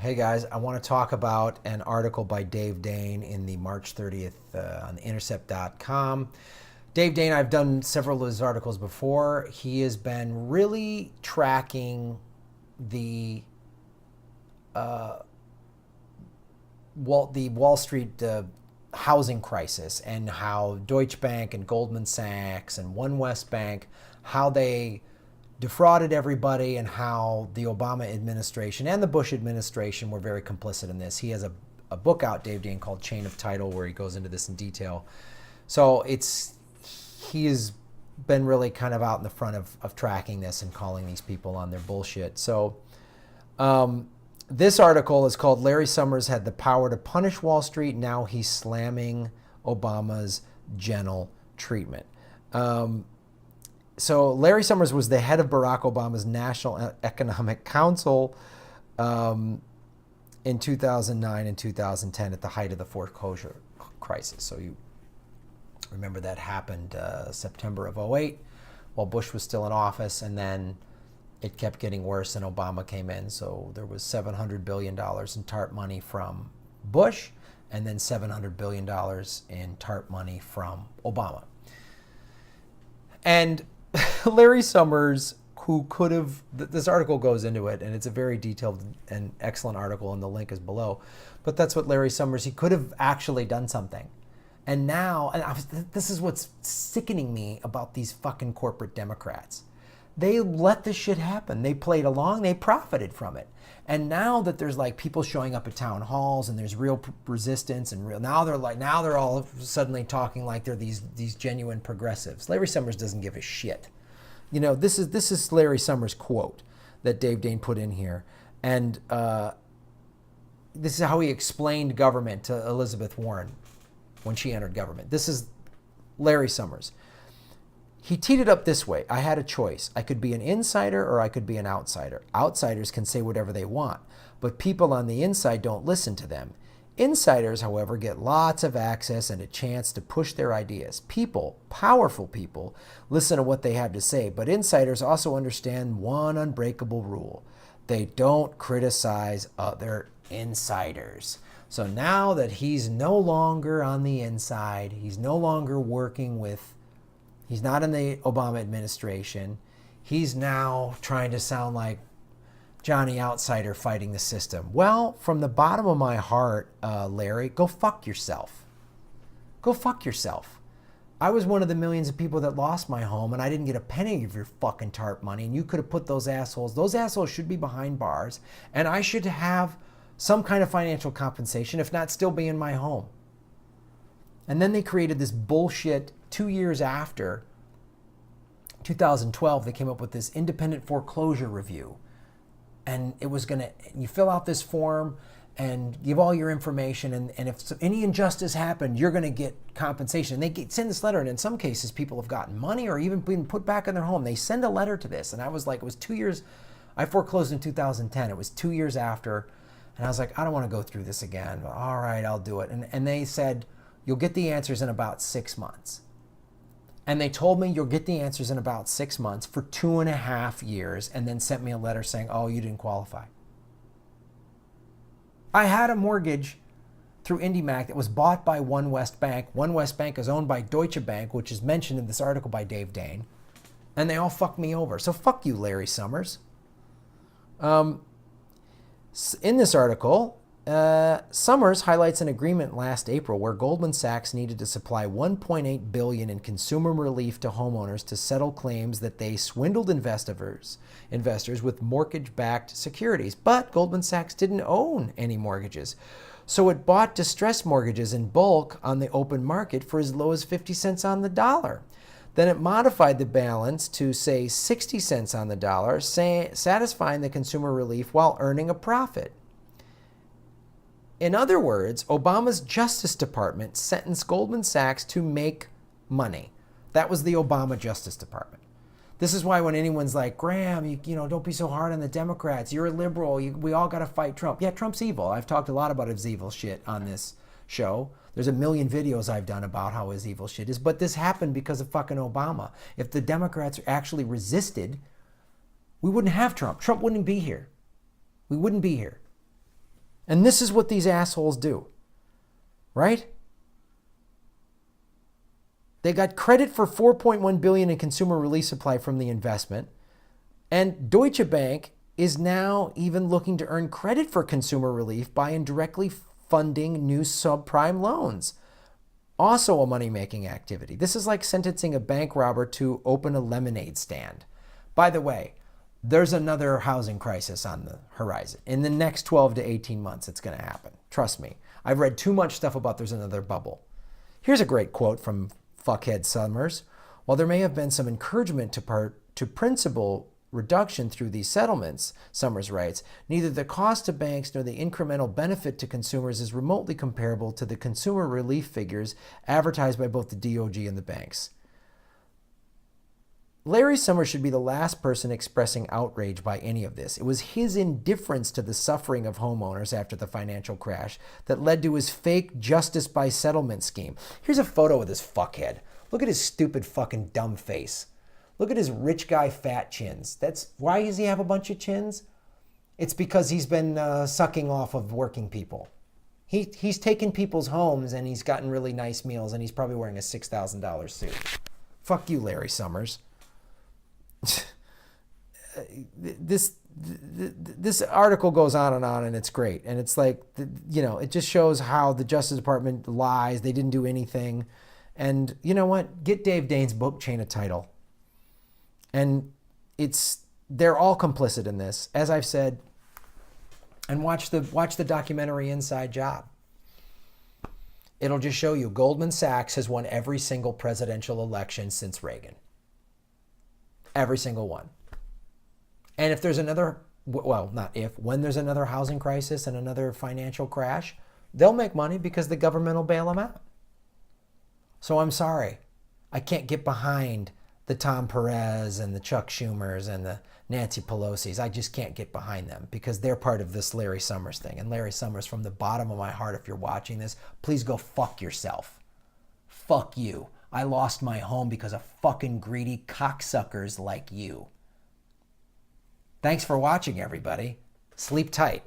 Hey guys, I want to talk about an article by Dave Dane in the March 30th on the intercept.com. Dave Dane, I've done several of his articles before. He has been really tracking the Wall Street housing crisis and how Deutsche Bank and Goldman Sachs and One West Bank, how they defrauded everybody and how the Obama administration and the Bush administration were very complicit in this. He has a book out, Dave Dane, called Chain of Title, where he goes into this in detail. So he has been really kind of out in the front of tracking this and calling these people on their bullshit. So this article is called Larry Summers Had the Power to Punish Wall Street. Now he's slamming Obama's gentle treatment. So Larry Summers was the head of Barack Obama's National Economic Council in 2009 and 2010 at the height of the foreclosure crisis. So you remember that happened September of 08 while Bush was still in office, and then it kept getting worse and Obama came in. So there was $700 billion in TARP money from Bush and then $700 billion in TARP money from Obama. And Larry Summers, who could have, this article goes into it, and it's a very detailed and excellent article, and the link is below. But that's what Larry Summers, he could have actually done something. And now, this is what's sickening me about these fucking corporate Democrats. They let this shit happen. They played along, they profited from it. And now that there's like people showing up at town halls and there's real resistance and now they're all suddenly talking like they're these genuine progressives. Larry Summers doesn't give a shit. You know, this is Larry Summers' quote that Dave Dane put in here. And this is how he explained government to Elizabeth Warren when she entered government. This is Larry Summers. He teed it up this way. I had a choice. I could be an insider or I could be an outsider. Outsiders can say whatever they want, but people on the inside don't listen to them. Insiders, however, get lots of access and a chance to push their ideas. People, powerful people, listen to what they have to say, but insiders also understand one unbreakable rule. They don't criticize other insiders. So now that he's no longer on the inside, he's no longer working with, he's not in the Obama administration. He's now trying to sound like Johnny Outsider fighting the system. Well, from the bottom of my heart, Larry, go fuck yourself. Go fuck yourself. I was one of the millions of people that lost my home, and I didn't get a penny of your fucking TARP money, and you could have put those assholes should be behind bars, and I should have some kind of financial compensation, if not still be in my home. And then they created this bullshit 2 years after 2012, they came up with this independent foreclosure review. And it was you fill out this form and give all your information. And if any injustice happened, you're going to get compensation. And they send this letter. And in some cases, people have gotten money or even been put back in their home. They send a letter to this. And I was like, it was 2 years. I foreclosed in 2010. It was 2 years after. And I was like, I don't want to go through this again. But all right, I'll do it. And they said, you'll get the answers in about 6 months. And they told me you'll get the answers in about 6 months for 2.5 years, and then sent me a letter saying, oh, you didn't qualify. I had a mortgage through IndyMac that was bought by One West Bank. One West Bank is owned by Deutsche Bank, which is mentioned in this article by Dave Dane. And they all fucked me over. So fuck you, Larry Summers. In this article, Summers highlights an agreement last April where Goldman Sachs needed to supply $1.8 billion in consumer relief to homeowners to settle claims that they swindled investors with mortgage-backed securities. But Goldman Sachs didn't own any mortgages, so it bought distressed mortgages in bulk on the open market for as low as 50 cents on the dollar. Then it modified the balance to, say, 60 cents on the dollar, satisfying the consumer relief while earning a profit. In other words, Obama's Justice Department sentenced Goldman Sachs to make money. That was the Obama Justice Department. This is why when anyone's like, Graham, you know, don't be so hard on the Democrats. You're a liberal. We all got to fight Trump. Yeah, Trump's evil. I've talked a lot about his evil shit on this show. There's a million videos I've done about how his evil shit is. But this happened because of fucking Obama. If the Democrats actually resisted, we wouldn't have Trump. Trump wouldn't be here. We wouldn't be here. And this is what these assholes do, right? They got credit for $4.1 billion in consumer relief supply from the investment. And Deutsche Bank is now even looking to earn credit for consumer relief by indirectly funding new subprime loans. Also a money-making activity. This is like sentencing a bank robber to open a lemonade stand. By the way, there's another housing crisis on the horizon. In the next 12 to 18 months, it's going to happen. Trust me. I've read too much stuff about there's another bubble. Here's a great quote from fuckhead Summers. While there may have been some encouragement to principal reduction through these settlements, Summers writes, neither the cost to banks nor the incremental benefit to consumers is remotely comparable to the consumer relief figures advertised by both the DOJ and the banks. Larry Summers should be the last person expressing outrage by any of this. It was his indifference to the suffering of homeowners after the financial crash that led to his fake justice by settlement scheme. Here's a photo of this fuckhead. Look at his stupid fucking dumb face. Look at his rich guy fat chins. That's why does he have a bunch of chins? It's because he's been sucking off of working people. He's taken people's homes and he's gotten really nice meals and he's probably wearing a $6,000 suit. Fuck you, Larry Summers. This article goes on and it's great. And it's like, it just shows how the Justice Department lies. They didn't do anything. And you know what? Get Dave Dane's book, Chain of Title. And they're all complicit in this, as I've said. And watch the documentary Inside Job. It'll just show you Goldman Sachs has won every single presidential election since Reagan. Every single one. And if there's another, when there's another housing crisis and another financial crash, they'll make money because the government will bail them out. So I'm sorry. I can't get behind the Tom Perez and the Chuck Schumers and the Nancy Pelosi's. I just can't get behind them because they're part of this Larry Summers thing. And Larry Summers, from the bottom of my heart, if you're watching this, please go fuck yourself. Fuck you. I lost my home because of fucking greedy cocksuckers like you. Thanks for watching, everybody. Sleep tight.